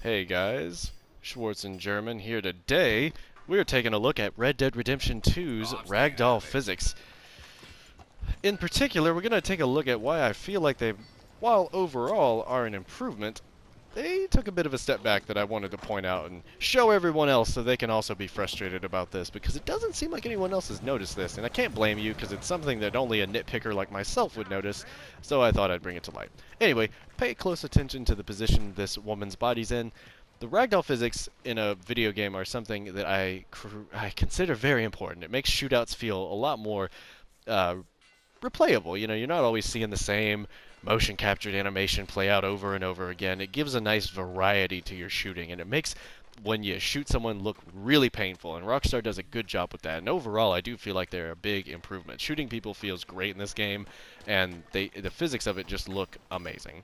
Hey guys, Schwarzengerman here today. We're taking a look at Red Dead Redemption 2's Ragdoll physics. In particular, we're going to take a look at why I feel like they, while overall are an improvement, they took a bit of a step back that I wanted to point out and show everyone else so they can also be frustrated about this, because it doesn't seem like anyone else has noticed this, and I can't blame you because it's something that only a nitpicker like myself would notice, so I thought I'd bring it to light. Anyway, pay close attention to the position this woman's body's in. The ragdoll physics in a video game are something that I consider very important. It makes shootouts feel a lot more uh, replayable. You know, you're not always seeing the same motion captured animation play out over and over again. It gives a nice variety to your shooting, and it makes when you shoot someone look really painful, and Rockstar does a good job with that. And overall, I do feel like they're a big improvement. Shooting people feels great in this game, and the physics of it just look amazing.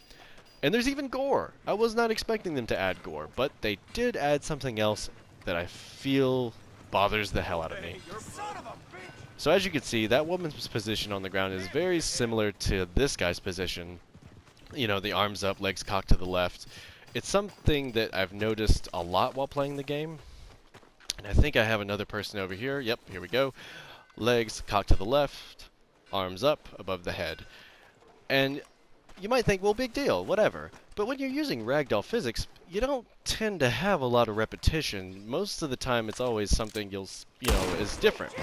And there's even gore. I was not expecting them to add gore, but they did add something else that I feel bothers the hell out of me. So as you can see, that woman's position on the ground is very similar to this guy's position. You know, the arms up, legs cocked to the left. It's something that I've noticed a lot while playing the game. And I think I have another person over here. Yep, here we go. Legs cocked to the left, arms up above the head. And you might think, well, big deal, whatever. But when you're using ragdoll physics, you don't tend to have a lot of repetition. Most of the time, it's always something is different.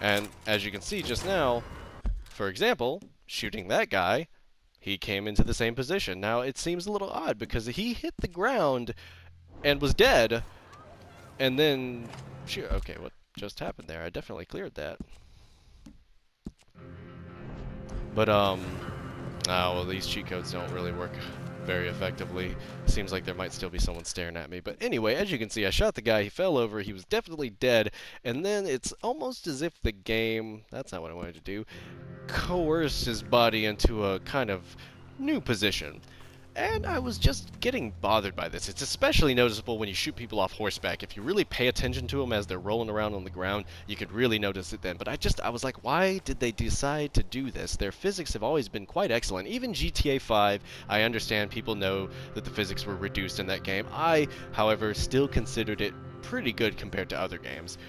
And as you can see just now, for example, shooting that guy, he came into the same position. Now, it seems a little odd because he hit the ground and was dead, and then, shoot, okay, what just happened there? I definitely cleared that. But, well, these cheat codes don't really work very effectively. Seems like there might still be someone staring at me. But anyway, as you can see, I shot the guy, he fell over, he was definitely dead, and then it's almost as if the game, that's not what I wanted to do, coerced his body into a kind of new position. And I was just getting bothered by this. It's especially noticeable when you shoot people off horseback. If you really pay attention to them as they're rolling around on the ground, you could really notice it then. But I was like, why did they decide to do this? Their physics have always been quite excellent. Even GTA 5, I understand people know that the physics were reduced in that game. I, however, still considered it pretty good compared to other games.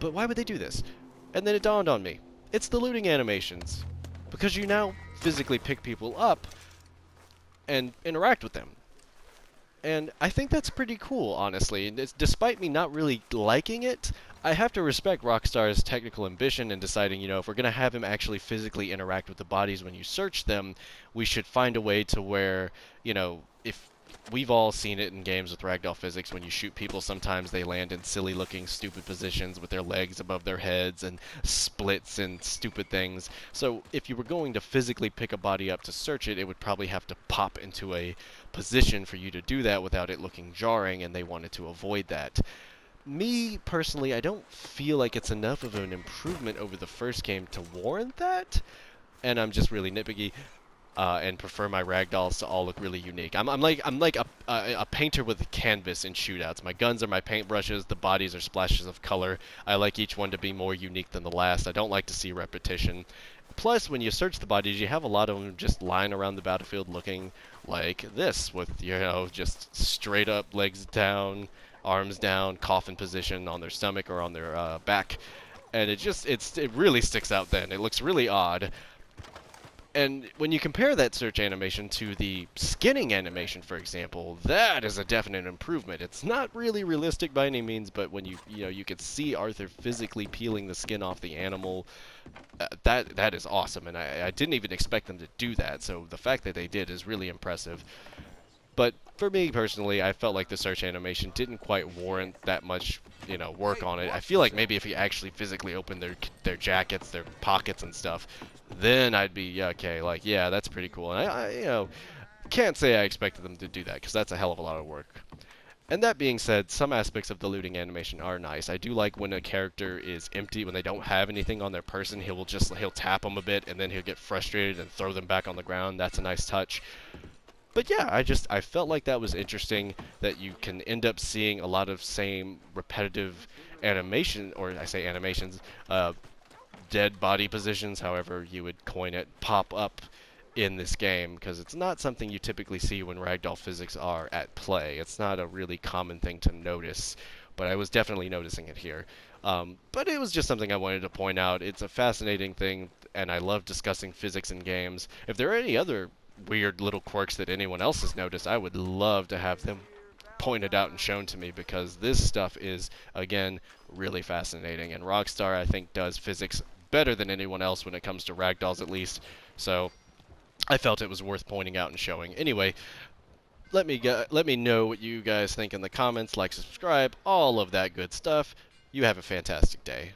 But why would they do this? And then it dawned on me. It's the looting animations. Because you now physically pick people up and interact with them. And I think that's pretty cool, honestly. And despite me not really liking it, I have to respect Rockstar's technical ambition in deciding, if we're going to have him actually physically interact with the bodies when you search them, we should find a way to where, if we've all seen it in games with ragdoll physics, when you shoot people, sometimes they land in silly-looking, stupid positions with their legs above their heads and splits and stupid things. So if you were going to physically pick a body up to search it, it would probably have to pop into a position for you to do that without it looking jarring, and they wanted to avoid that. Me, personally, I don't feel like it's enough of an improvement over the first game to warrant that, and I'm just really nitpicky. And prefer my ragdolls to all look really unique. I'm like a painter with a canvas in shootouts. My guns are my paintbrushes. The bodies are splashes of color. I like each one to be more unique than the last. I don't like to see repetition. Plus, when you search the bodies, you have a lot of them just lying around the battlefield looking like this, with just straight up legs down, arms down, coffin position on their stomach or on their back, and it really sticks out. Then it looks really odd. And when you compare that search animation to the skinning animation, for example, that is a definite improvement. It's not really realistic by any means, but when you could see Arthur physically peeling the skin off the animal, that is awesome. And I didn't even expect them to do that, so the fact that they did is really impressive. But for me personally, I felt like the search animation didn't quite warrant that much, work on it. I feel like maybe if you actually physically opened their jackets, their pockets and stuff, then I'd be okay. Like, yeah, that's pretty cool. And I can't say I expected them to do that because that's a hell of a lot of work. And that being said, some aspects of the looting animation are nice. I do like when a character is empty, when they don't have anything on their person, he'll tap them a bit and then he'll get frustrated and throw them back on the ground. That's a nice touch. But yeah, I felt like that was interesting, that you can end up seeing a lot of same repetitive animation, or I say animations, dead body positions, however you would coin it, pop up in this game, because it's not something you typically see when ragdoll physics are at play. It's not a really common thing to notice, but I was definitely noticing it here. But it was just something I wanted to point out. It's a fascinating thing, and I love discussing physics in games. If there are any other weird little quirks that anyone else has noticed, I would love to have them pointed out and shown to me, because this stuff is, again, really fascinating. And Rockstar, I think, does physics better than anyone else when it comes to ragdolls, at least. So I felt it was worth pointing out and showing. Anyway, let me know what you guys think in the comments. Like, subscribe, all of that good stuff. You have a fantastic day.